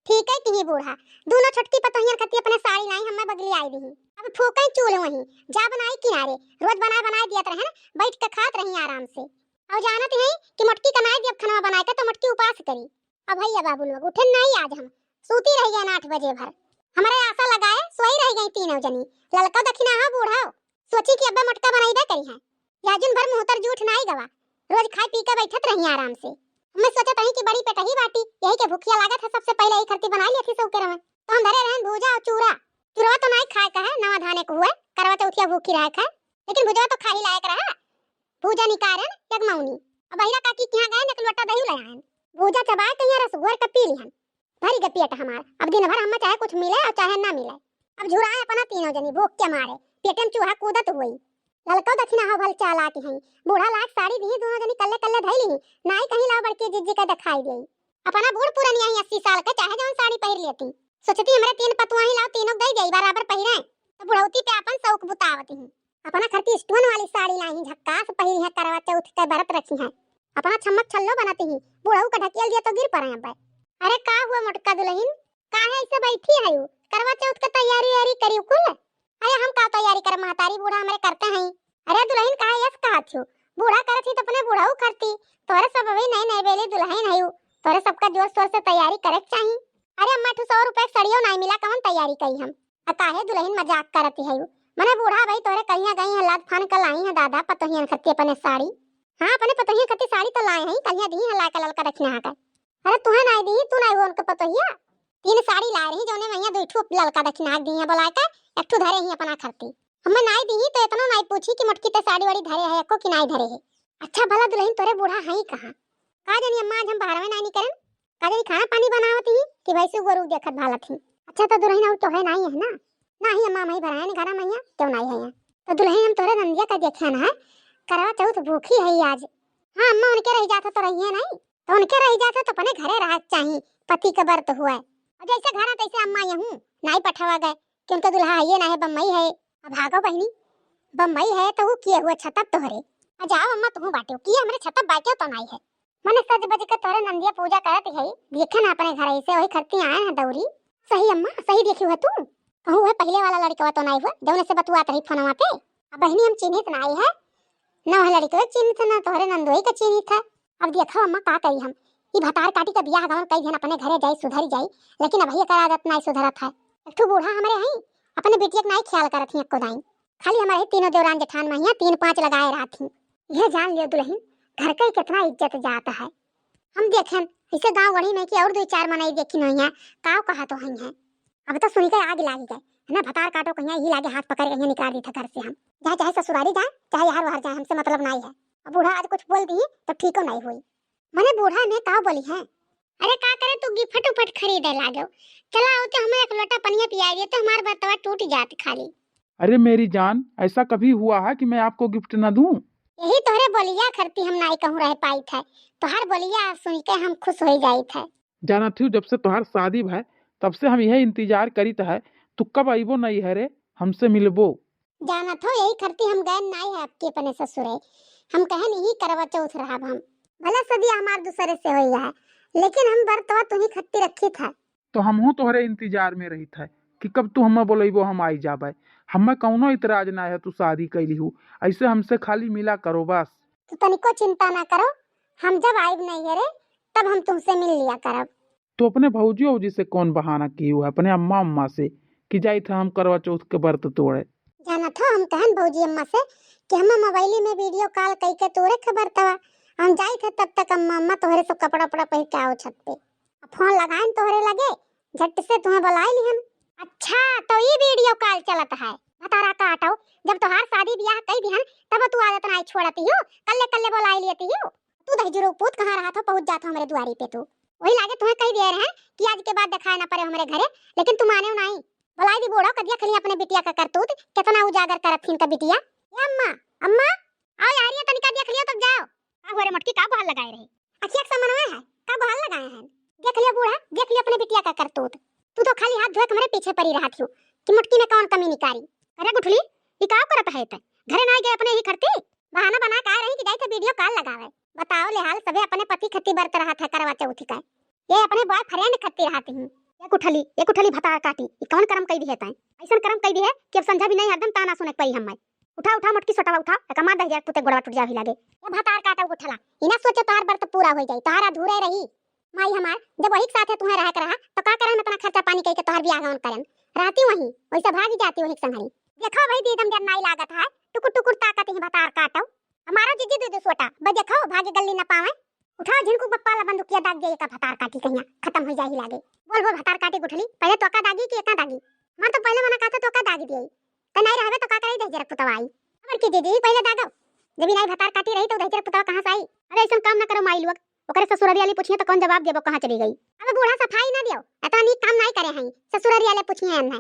ठीक है कि बूढ़ा दोनों छोटकी पतोहियन खती अपने साड़ी लाई हमें बगली आई दी। अब फूके चूल वहीं जा बनाई किनारे रोज बनाए दियत रहे ना बैठ के खात रही आराम से। और जानत है कि मोटकी कनाई जब खाना बनाए के तो मोटकी उपास करी। अब भैया बाबू लोग उठे नहीं आज हम सूती रह गए 8 बजे भर हमारे आशा लगाए सोई रह गई तीनों जनी। ललका दखिना हा बूढ़ा सोची कि अब्बा मोटका बनाई दे करी है याजुन भर मुंह तर जूठ नहीं गवा रोज खाई पी के बैठत रही आराम से। मैं सोचत रही कि बड़ी पेटही बाटी यही के भूखिया लागत है सबसे पहले ही खरती बना ली थी सब करे में तो हम धरे रहन भूजा और चूरा चूरा तो नहीं खाए का है नवा धाने को हुए करवा चौथिया भूखी रहे खाए लेकिन भुजवा तो खाई लायक रहा भूजा निकारन जगमौनी। अब बहिरा काकी के यहां गए न लोटा दही ले आए भूजा चबाए के यहाँ रसगुर का पी लिहन भरी के पेट हमार। अब दिन भर हमें चाहे कुछ मिले और चाहे ना मिले अब झुराए अपना तीनों जनी भूख के मारे पेट में चूहा कूदत हुई। ललका दक्षिणा हो भल चालाती हैं बूढ़ा लाख साड़ी दी दोनों जनी कल्ले कल्ले धैली नाई कहीं ला बड़की जिज्जी का दिखाई गई अपना बूढ़ पुरानी आई 80 साल का चाहे जौन साड़ी पहन लेती सोचती हमरे तीन पतुआ ही लाओ तीनों दई गई बराबर पहिरे तो बुढ़ौती पे अपन शौक बुतावती हैं अपना खरती स्टोन वाली साड़ी लाई झक्कास पहिरी है करवा चौथ के व्रत रखी है अपना छम्मक छल्लो बनाती ही बुढ़ऊ का ढकेल दिया तो गिर पड़े अब। अरे का हुआ मोटका दुल्हन काहे ऐसे बैठी है करवा चौथ का तैयारी करी कुल अरे हम का तैयारी कर महतारी बूढ़ा हमारे करते हैं। अरे दुल्हन काहे यस कहा छू बूढ़ा करत ही तो अपने बूढ़ाऊ करती तोरे सब अभी नए बेली दुल्हन है तोरे सबका जोर शोर से तैयारी करे चाहिए। अरे अम्मा 100 रुपए सड़ियो नहीं मिला कौन तैयारी कई हम काहे दुल्हन मजाक करती है मने बूढ़ा भाई तोरे कहिया गई है लाद फान कर लाई है दादा पतोहियन खत्ती अपने साड़ी। हां अपने पतोहियन खत्ती साड़ी तो लाए हैं कहिया दी है ला के ललका रखना है अरे तुहे नहीं दी तू नहीं उनके पतोहिया 3 साड़ी ला रही जोने मैया 2 ठो ललका रखना दी है बोला के एक ठो धरे ही अपना खत्ती हमें नहीं दी तो इतना नहीं पूछी कि मटकी ते साड़ी वाड़ी धरे है एको कि नहीं धरे है। अच्छा भला दुल्हन तोरे बूढ़ा है कहां का जानी अम्मा आज हम बाहर में नहीं करन का जानी खाना पानी बनावत ही कि भैंसू गोरू देखत भालत ही। अच्छा तो दुल्हन और तो है नहीं है ना नहीं अम्मा मई भरायन घर मैया क्यों नहीं है तो दुल्हन हम तोरे नंदिया का देखा ना करवा चौथ भूखी है आज। हां अम्मा उनके रह जाता तो रही है नहीं तो उनके रह जाता तो अपने घरे रह चाहिए पति का व्रत हुआ है और जैसे घर तैसे अम्मा यहूं नहीं पठवा गए क्योंकि दुल्हा है ना है बम्बई है अब भागो बहनी बम्बई है तो वो किए हुए छतप तोहरे जाओ अम्मा तुम बाटो किए हमरे छतप बाटे तो नहीं है मने सज बज के तोरे नंदिया पूजा करत है देखे ना अपने घर ऐसे वही करती आए हैं दौरी सही अम्मा सही देखी है तू कहूं है पहले वाला लड़का तो नहीं हुआ जौने से बतुआत रही फोनवा पे अब बहनी हम चिन्हित नहीं है ना वह लड़का चिन्हित ना तोहरे नंदोई का चिन्हित है। अब देखो अम्मा का करी हम ई भतार काटी का बियाह गावन कई दिन अपने घरे जाई सुधर जाई लेकिन अब ये का आदत नहीं सुधरत है। एक ठो बूढ़ा हमारे हैं अपने बेटिया के नहीं ख्याल करत ही एको दाई खाली हमारे तीनों देवरान जेठान महिया 3-5 लगाए रहत ही यह जान लियो दुल्हन घर का कितना इज्जत जाता है। हम देखें इसे गांव गढ़ी में कि और 2-4 मनाई देखी नहीं है काव कहा तो हई है अब तो सुनी के आग लागी गए ना भतार काटो कहिया ही लागे हाथ पकड़ के निकाल दी था घर से हम जाए चाहे ससुराली जाए चाहे यार बाहर जाए हमसे मतलब नहीं है। अब बूढ़ा आज कुछ बोल दी तो ठीक नहीं हुई मने बूढ़ा ने का बोली है अरे का करे तू गिफ्ट उफट खरीदे लागो चला आओ तो हमें एक लोटा पनिया पिया दे तो हमार बतवा टूट जात खाली। अरे मेरी जान ऐसा कभी हुआ है कि मैं आपको गिफ्ट ना दूं? यही तोहरे बोलिया करती हम नहीं कहूं रह पाई थे तो हर बोलिया सुन के हम खुश हो जाई थे। जाना थी जब से तुम्हार शादी है तब से हम यही इंतजार करीत है तू कब आईबो नहीं है रे हमसे मिलबो। जाना थो यही करती हम गए नहीं है आपके अपने ससुरे हम कहे नहीं करवा चौथ रहा हम भला सदी हमार दूसरे से हो है लेकिन हम बरतवा तुम्ही खत्ती रखी था तो हम हो तोहरे इंतजार में रही था कि कब तू हमें बोलेबो हम आई जाबे हमें कौनो इतराज ना है तू शादी कैली हूँ ऐसे हमसे खाली मिला करो बस। तो तनिको चिंता ना करो हम जब आइब नहीं है रे तब हम तुमसे मिल लिया करब। तो अपने भौजी से कौन बहाना की हुआ अपने अम्मा अम्मा से कि जाई था हम करवा चौथ के व्रत तोड़े। जाना था हम कहन भौजी अम्मा से कि हम मोबाइल में वीडियो कॉल कई के तोरे खबर तवा हम जाई थे तब तक अम्मा अम्मा तोहरे सब कपड़ा पड़ा पहन के आओ छत पे फोन लगाएं तोहरे लगे झट से तुम्हें बुलाई लिहन। अच्छा तो ये वीडियो कॉल चलत है भतारा का हटाओ जब तोहार शादी ब्याह कई दिहन तब तू आदत नहीं छोड़ती हो कल्ले कल्ले बुलाई लेती हो तू दहजुरो पूत कहां रहा था पहुंच जाता हमारे द्वारी पे तू वही लागे तुम्हें कई दे रहे हैं कि आज के बाद दिखाए ना पड़े हमारे घरे लेकिन तुम माने नहीं बुलाई दी बोड़ा कदिया खली अपने बिटिया का करतूत कितना उजागर करत थीन का बिटिया ये अम्मा अम्मा आओ यार ये तनिका देख लियो तब जाओ का होरे मटकी का बहाल लगाए रहे अखिया के समनवा है का बहाल लगाए हैं देख लियो बूढ़ा देख लियो अपने बिटिया का करतूत तू तो खाली हाथ धोए हमारे पीछे पड़ी रहा थी कि मटकी में कौन कमी निकारी। अरे गुठली ये का करत है ते घरे ना गए अपने ही करती बहाना बना का रही कि जाई थे वीडियो कॉल लगावे बताओ ले हाल सबे अपने पति खत्ती बरत रहा था करवा चौथ का ये अपने बॉयफ्रेंड खत्ती रहती हूं एक उठली भतार काटी ई कौन करम कई दी है तै ऐसन करम कई दी है कि अब संझा भी नहीं हरदम ताना सुने पई हम्मै उठा उठा मोटकी सोटवा उठा कमा दह जा पुते गोड़वा टूट जा भी लागे ये भतार काटा उठला इना सोचे तोहार व्रत पूरा हो जाई तोहार अधूरे रही माई हमार जब वही साथ है तुम्हें रह कर रहा तो का करम इतना खर्चा पानी कई के तोहार बियाह गाउन करम रहती वहीं वैसे भागी जाती वही संगरी देखो भाई दीदम जब नाई लागत है टुकुर टुकुर ताकत ही भतार काटो हमारा जीजी दे दे सोटा बे देखो भागे गल्ली न पावे उठा झिनको पप्पा ला बंदूकिया दाग गई का भतार काटी कहिया खत्म हो जाही लागे बोल बोल भतार काटी गुठली पहले तो का दागी कि एका दागी मां तो पहले मना कहता तो का दागी दिए त नहीं रहबे तो का करे दे जरक पुतवा आई अबर की दीदी पहले दागो जब नहीं भतार काटी रही तो दहजर पुतवा कहां से आई अरे ऐसा काम ना करो माई लोग ओकरे ससुरारी वाली पूछिए तो कौन जवाब देबो कहां चली गई अब बूढ़ा सफाई ना दियो एता नी काम नहीं करे हई ससुरारी वाले पूछिए अन्ना